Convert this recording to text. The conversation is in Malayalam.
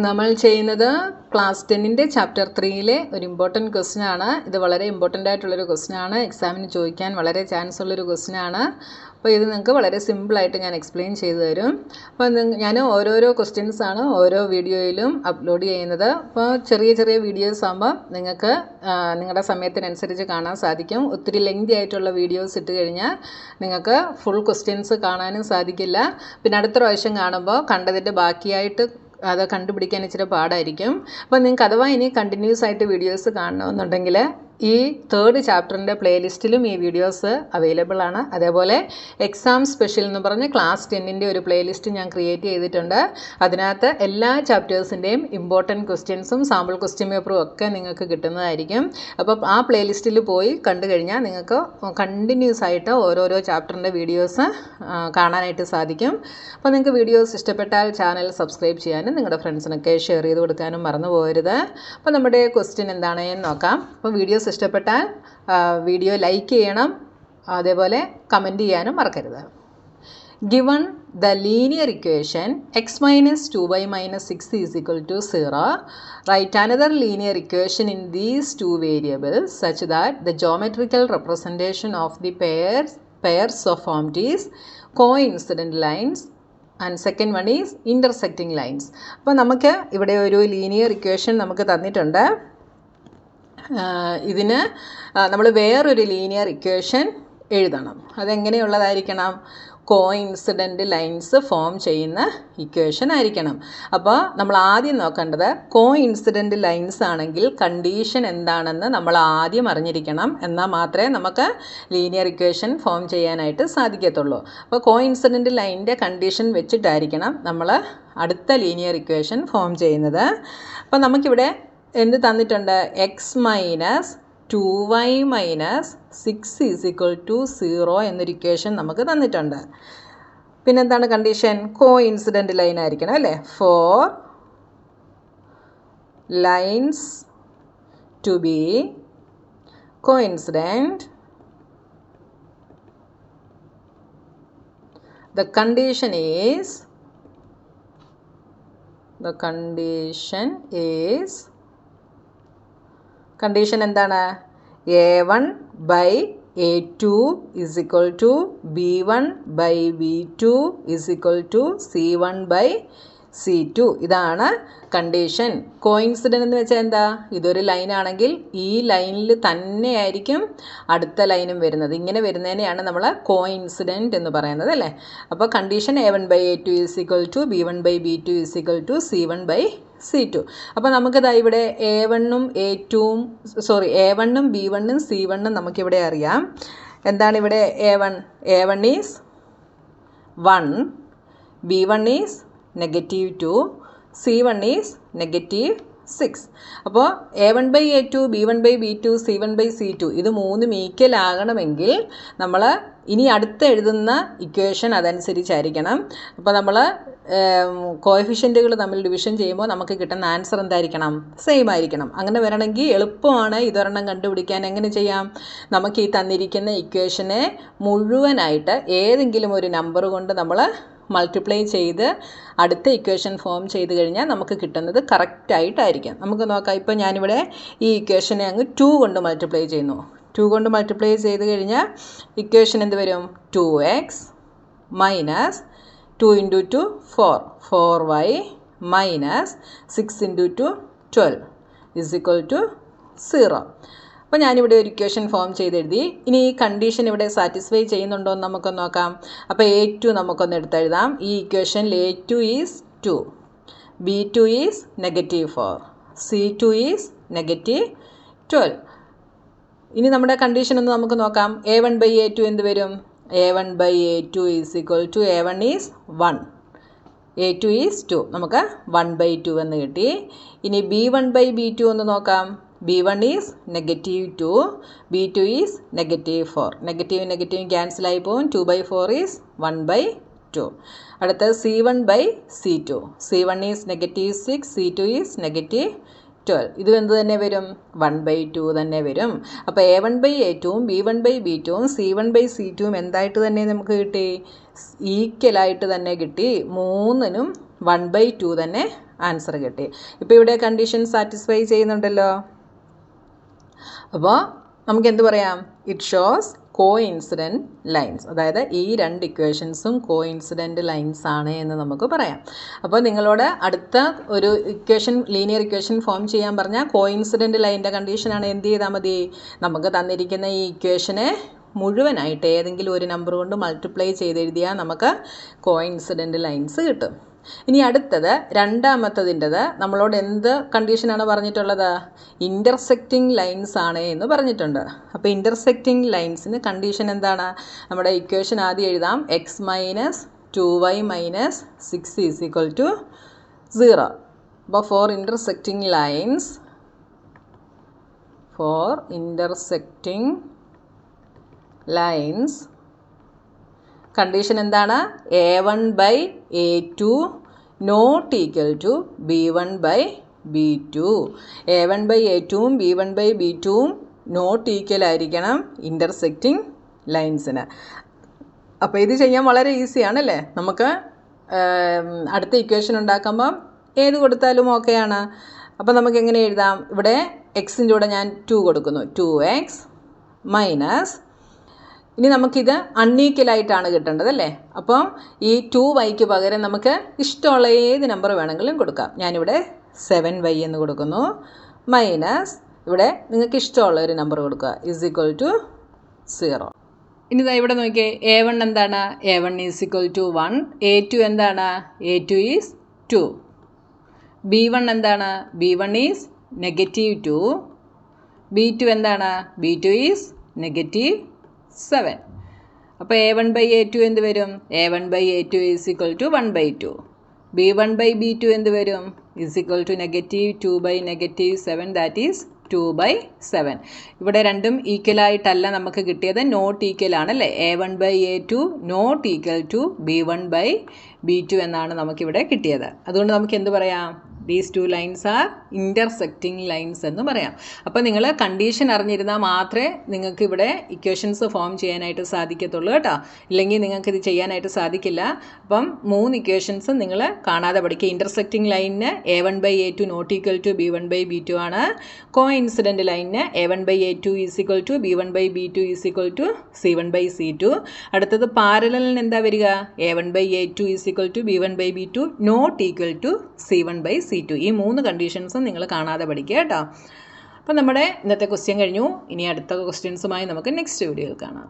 നമ്മൾ ചെയ്യുന്നത് ക്ലാസ് 10ൻ്റെ ചാപ്റ്റർ 3-ലെ ഒരു ഇമ്പോർട്ടൻറ്റ് ക്വസ്റ്റ്യൻ ആണ്. ഇത് വളരെ ഇമ്പോർട്ടൻ്റ് ആയിട്ടുള്ളൊരു ക്വസ്റ്റ്യൻ ആണ്. എക്സാമിന് ചോദിക്കാൻ വളരെ ചാൻസ് ഉള്ളൊരു ക്വസ്റ്റ്യൻ ആണ്. അപ്പോൾ ഇത് നിങ്ങൾക്ക് വളരെ സിമ്പിളായിട്ട് ഞാൻ എക്സ്പ്ലെയിൻ ചെയ്തു തരും. അപ്പോൾ ഞാൻ ഓരോരോ ക്വസ്റ്റ്യൻസ് ആണ് ഓരോ വീഡിയോയിലും അപ്ലോഡ് ചെയ്യുന്നത്. അപ്പോൾ ചെറിയ ചെറിയ വീഡിയോസ് ആകുമ്പോൾ നിങ്ങൾക്ക് നിങ്ങളുടെ സമയത്തിനനുസരിച്ച് കാണാൻ സാധിക്കും. ഒത്തിരി ലെങ്തി ആയിട്ടുള്ള വീഡിയോസ് ഇട്ട് കഴിഞ്ഞാൽ നിങ്ങൾക്ക് ഫുൾ ക്വസ്റ്റ്യൻസ് കാണാനും സാധിക്കില്ല. പിന്നെ അടുത്ത പ്രാവശ്യം കാണുമ്പോൾ കണ്ടതിൻ്റെ ബാക്കിയായിട്ട് അത് കണ്ടുപിടിക്കാൻ ഇച്ചിരി പാടായിരിക്കും. അപ്പോൾ നിങ്ങൾക്ക് അഥവാ ഇനി കണ്ടിന്യൂസ് ആയിട്ട് വീഡിയോസ് കാണണമെന്നുണ്ടെങ്കിൽ ഈ 3rd ചാപ്റ്ററിൻ്റെ പ്ലേലിസ്റ്റിലും ഈ വീഡിയോസ് അവൈലബിൾ ആണ്. അതേപോലെ എക്സാം സ്പെഷ്യൽ എന്ന് പറഞ്ഞ് ക്ലാസ് 10ൻ്റെ ഒരു പ്ലേലിസ്റ്റ് ഞാൻ ക്രിയേറ്റ് ചെയ്തിട്ടുണ്ട്. അതിനകത്ത് എല്ലാ ചാപ്റ്റേഴ്സിൻ്റെയും ഇമ്പോർട്ടൻറ്റ് ക്വസ്റ്റ്യൻസും സാമ്പിൾ ക്വസ്റ്റ്യൻ പേപ്പറും ഒക്കെ നിങ്ങൾക്ക് കിട്ടുന്നതായിരിക്കും. അപ്പോൾ ആ പ്ലേലിസ്റ്റിൽ പോയി കണ്ടു കഴിഞ്ഞാൽ നിങ്ങൾക്ക് കണ്ടിന്യൂസ് ആയിട്ട് ഓരോരോ ചാപ്റ്ററിൻ്റെ വീഡിയോസ് കാണാനായിട്ട് സാധിക്കും. അപ്പോൾ നിങ്ങൾക്ക് വീഡിയോസ് ഇഷ്ടപ്പെട്ടാൽ ചാനൽ സബ്സ്ക്രൈബ് ചെയ്യാനും നിങ്ങളുടെ ഫ്രണ്ട്സിനൊക്കെ ഷെയർ ചെയ്ത് കൊടുക്കാനും മറന്നു പോകരുത്. അപ്പോൾ നമ്മുടെ ക്വസ്റ്റ്യൻ എന്താണെന്ന് നോക്കാം. അപ്പോൾ വീഡിയോസ് ഇഷ്ടപ്പെട്ടാൽ വീഡിയോ ലൈക്ക് ചെയ്യണം, അതേപോലെ കമൻറ്റ് ചെയ്യാനും മറക്കരുത്. Given the linear equation x minus 2y minus 6 is equal to 0, write another linear equation in these two variables such that the geometrical representation of the pairs of formed is coincident lines and second one is intersecting lines. അപ്പോൾ നമുക്ക് ഇവിടെ ഒരു ലീനിയർ ഇക്വേഷൻ നമുക്ക് തന്നിട്ടുണ്ട്. ഇതിന് നമ്മൾ വേറൊരു ലീനിയർ ഇക്വേഷൻ എഴുതണം. അതെങ്ങനെയുള്ളതായിരിക്കണം? കോയിൻസിഡൻറ്റ് ലൈൻസ് ഫോം ചെയ്യുന്ന ഇക്വേഷൻ ആയിരിക്കണം. അപ്പോൾ നമ്മൾ ആദ്യം നോക്കേണ്ടത് കോയിൻസിഡൻറ്റ് ലൈൻസ് ആണെങ്കിൽ കണ്ടീഷൻ എന്താണെന്ന് നമ്മൾ ആദ്യം അറിഞ്ഞിരിക്കണം. എന്നാൽ മാത്രമേ നമുക്ക് ലീനിയർ ഇക്വേഷൻ ഫോം ചെയ്യാനായിട്ട് സാധിക്കത്തുള്ളൂ. അപ്പോൾ കോയിൻസിഡൻറ്റ് ലൈനിൻ്റെ കണ്ടീഷൻ വെച്ചിട്ടായിരിക്കണം നമ്മൾ അടുത്ത ലീനിയർ ഇക്വേഷൻ ഫോം ചെയ്യുന്നത്. അപ്പോൾ നമുക്കിവിടെ എന്ത് തന്നിട്ടുണ്ട്? X minus 2y minus 6 is equal to 0 എന്നൊരു ഇക്വേഷൻ നമുക്ക് തന്നിട്ടുണ്ട്. പിന്നെന്താണ് കണ്ടീഷൻ? കോ ഇൻസിഡൻറ്റ് ലൈൻ ആയിരിക്കണം അല്ലേ? For lines to be coincident the condition എന്താണ്? a1 by a2 is equal to b1 by b2 is equal to c1 by c2. ഇതാണ് കണ്ടീഷൻ. കോയിൻസിഡൻ്റ് എന്ന് വെച്ചാൽ എന്താ? ഇതൊരു ലൈനാണെങ്കിൽ ഈ ലൈനിൽ തന്നെയായിരിക്കും അടുത്ത ലൈനും വരുന്നത്. ഇങ്ങനെ വരുന്നതിനെയാണ് നമ്മൾ കോയിൻസിഡൻ്റ് എന്ന് പറയുന്നത് അല്ലേ? അപ്പോൾ condition a1 by a2 is equal to b1 by b2 is equal to c1 by c2. അപ്പോൾ നമുക്കിതാ ഇവിടെ a1ഉം b1ഉം c1ഉം നമുക്കിവിടെ അറിയാം. എന്താണ് ഇവിടെ a1 is 1, b1 is -2, c1 is -6. അപ്പോൾ a1 by a2 b1 by b2 c1 by c2 ഇത് മൂന്നും ഈക്വൽ ആകണമെങ്കിൽ നമ്മൾ ഇനി അടുത്ത എഴുതുന്ന ഇക്വേഷൻ അതനുസരിച്ചായിരിക്കണം. അപ്പോൾ നമ്മൾ കോഎഫിഷ്യൻറ്റുകൾ തമ്മിൽ ഡിവിഷൻ ചെയ്യുമ്പോൾ നമുക്ക് കിട്ടുന്ന ആൻസർ എന്തായിരിക്കണം? സെയിം ആയിരിക്കണം. അങ്ങനെ വരണമെങ്കിൽ എളുപ്പമാണ് ഇതൊരെണ്ണം കണ്ടുപിടിക്കാൻ. എങ്ങനെ ചെയ്യാം? നമുക്ക് ഈ തന്നിരിക്കുന്ന ഇക്വേഷനെ മുഴുവനായിട്ട് ഏതെങ്കിലും ഒരു നമ്പർ കൊണ്ട് നമ്മൾ മൾട്ടിപ്ലൈ ചെയ്ത് അടുത്ത ഇക്വേഷൻ ഫോം ചെയ്ത് കഴിഞ്ഞാൽ നമുക്ക് കിട്ടുന്നത് കറക്റ്റായിട്ടായിരിക്കും. നമുക്ക് നോക്കാം. ഇപ്പോൾ ഞാനിവിടെ ഈ ഇക്വേഷനെ അങ്ങ് 2 കൊണ്ട് മൾട്ടിപ്ലൈ ചെയ്യുന്നു. 2 കൊണ്ട് മൾട്ടിപ്ലൈ ചെയ്ത് കഴിഞ്ഞാൽ ഇക്വേഷൻ എന്ത് വരും? 2x minus 2 into 2 4y minus 6 into 2 12 is equal to 0. അപ്പോൾ ഞാനിവിടെ ഒരു ഇക്വേഷൻ ഫോം ചെയ്തെഴുതി. ഇനി ഈ കണ്ടീഷൻ ഇവിടെ സാറ്റിസ്ഫൈ ചെയ്യുന്നുണ്ടോ എന്ന് നമുക്കൊന്ന് നോക്കാം. അപ്പോൾ a2 നമുക്കൊന്ന് എടുത്തെഴുതാം. ഈ ഇക്വേഷനിൽ a2 is 2, b2 is -4, c2 is -12. ഇനി നമ്മുടെ കണ്ടീഷൻ ഒന്ന് നമുക്ക് നോക്കാം. a1 by a2 എന്ത് വരും? a1 by a2 is equal to a1 is 1, a2 is 2. നമുക്ക് 1 by 2 എന്ന് കിട്ടി. ഇനി b1 by b2 ഒന്ന് നോക്കാം. b1 is -2, b2 is -4. നെഗറ്റീവും ക്യാൻസൽ ആയി പോകും. 2 by 4 ഈസ് 1 by 2. അടുത്തത് c1 by c2. c1 is -6, c2 is -12. ഇതും എന്ത് തന്നെ വരും? 1 by 2 തന്നെ വരും. അപ്പോൾ a1 by a2ഉം b1 by b2ഉം c1 by c2ഉം എന്തായിട്ട് തന്നെ നമുക്ക് കിട്ടി? ഈക്വലായിട്ട് തന്നെ കിട്ടി. മൂന്നിനും 1/2 തന്നെ ആൻസർ കിട്ടി. ഇപ്പോൾ ഇവിടെ കണ്ടീഷൻ സാറ്റിസ്ഫൈ ചെയ്യുന്നുണ്ടല്ലോ. അപ്പോൾ നമുക്ക് എന്ത് പറയാം? It shows coincident lines. അതായത് ഈ രണ്ട് ഇക്വേഷൻസും കോഇൻസിഡൻറ്റ് ലൈൻസ് ആണ് എന്ന് നമുക്ക് പറയാം. അപ്പോൾ നിങ്ങളോട് അടുത്ത ഒരു ഇക്വേഷൻ, ലീനിയർ ഇക്വേഷൻ ഫോം ചെയ്യാൻ പറഞ്ഞാൽ കോഇൻസിഡൻറ്റ് ലൈനിൻ്റെ കണ്ടീഷനാണ്. എന്ത് ചെയ്താൽ മതി? നമുക്ക് തന്നിരിക്കുന്ന ഈ ഇക്വേഷനെ മുഴുവനായിട്ട് ഏതെങ്കിലും ഒരു നമ്പർ കൊണ്ട് മൾട്ടിപ്ലൈ ചെയ്തെഴുതിയാൽ നമുക്ക് കോഇൻസിഡൻറ്റ് ലൈൻസ് കിട്ടും. ഇനി അടുത്തത് രണ്ടാമത്തതിൻ്റെത് നമ്മളോട് എന്ത് കണ്ടീഷനാണ് പറഞ്ഞിട്ടുള്ളത്? ഇൻ്റർസെക്റ്റിംഗ് ലൈൻസ് ആണ് എന്ന് പറഞ്ഞിട്ടുണ്ട്. അപ്പോൾ ഇൻ്റർസെക്റ്റിംഗ് ലൈൻസിന് കണ്ടീഷൻ എന്താണ്? നമ്മുടെ ഇക്വേഷൻ ആദ്യം എഴുതാം. x - 2y - 6 = 0. അപ്പോൾ ഫോർ ഇൻ്റർസെക്റ്റിംഗ് ലൈൻസ് കണ്ടീഷൻ എന്താണ്? a1/a2 not equal to b1/b2. a1/a2ഉം b1/b2ഉം നോട്ട് ഈക്വൽ ആയിരിക്കണം ഇൻ്റർസെക്റ്റിംഗ് ലൈൻസിന്. അപ്പോൾ ഇത് ചെയ്യാൻ വളരെ ഈസിയാണല്ലേ? നമുക്ക് അടുത്ത ഇക്വേഷൻ ഉണ്ടാക്കുമ്പം ഏത് കൊടുത്താലും ഓക്കെയാണ്. അപ്പോൾ നമുക്ക് എങ്ങനെ എഴുതാം? ഇവിടെ എക്സിൻ്റെ കൂടെ ഞാൻ 2 കൊടുക്കുന്നു. 2x മൈനസ്, ഇനി നമുക്കിത് അൺഈക്വലായിട്ടാണ് കിട്ടേണ്ടത് അല്ലേ? അപ്പം ഈ 2y പകരം നമുക്ക് ഇഷ്ടമുള്ള ഏത് നമ്പർ വേണമെങ്കിലും കൊടുക്കാം. ഞാനിവിടെ 7y എന്ന് കൊടുക്കുന്നു. മൈനസ് ഇവിടെ നിങ്ങൾക്ക് ഇഷ്ടമുള്ള ഒരു നമ്പർ കൊടുക്കുക. = 0. ഇനി ഇതാ ഇവിടെ നോക്കിയേ. a1 എന്താണ്? a1 = 1. a2 എന്താണ്? a2 is 2. b1 എന്താണ്? b1 is -2. b2 എന്താണ്? b2 is -7. അപ്പോൾ a1/a2 എന്ത് വരും? a1/a2 = 1/2. b1/b2 എന്ത് വരും? -2/7, ദാറ്റ് ഈസ് 2/7. ഇവിടെ രണ്ടും ഈക്വലായിട്ടല്ല നമുക്ക് കിട്ടിയത്, നോട്ട് ഈക്വൽ ആണല്ലേ? a1/a2 not equal to b1/b2 എന്നാണ് നമുക്കിവിടെ കിട്ടിയത്. അതുകൊണ്ട് നമുക്ക് എന്ത് പറയാം? These two lines are intersecting lines എന്ന് പറയാം. അപ്പോൾ നിങ്ങൾ കണ്ടീഷൻ അറിഞ്ഞിരുന്നാൽ മാത്രമേ നിങ്ങൾക്ക് ഇവിടെ ഇക്വേഷൻസ് ഫോം ചെയ്യാനായിട്ട് സാധിക്കത്തുള്ളൂ കേട്ടോ. ഇല്ലെങ്കിൽ നിങ്ങൾക്ക് ഇത് ചെയ്യാനായിട്ട് സാധിക്കില്ല. അപ്പം 3 ഇക്വേഷൻസ് നിങ്ങൾ കാണാതെ പഠിക്കുക. ഇൻ്റർസെക്റ്റിംഗ് ലൈനിന് a1/a2 not equal to b1/b2 ആണ്. കോഇൻസിഡൻറ്റ് ലൈനിന് a1/a2 = b1/b2 = c1/c2. അടുത്തത് പാരലലിന് എന്താ വരിക? a1/a2 = b1/b2 not equal to c1/c2. ഈ 3 കണ്ടീഷൻസും നിങ്ങൾ കാണാതെ പഠിക്കുക കേട്ടോ. അപ്പോൾ നമ്മുടെ ഇന്നത്തെ ക്വസ്റ്റ്യൻ കഴിഞ്ഞു. ഇനി അടുത്ത ക്വസ്റ്റ്യൻസുമായി നമുക്ക് നെക്സ്റ്റ് വീഡിയോയിൽ കാണാം.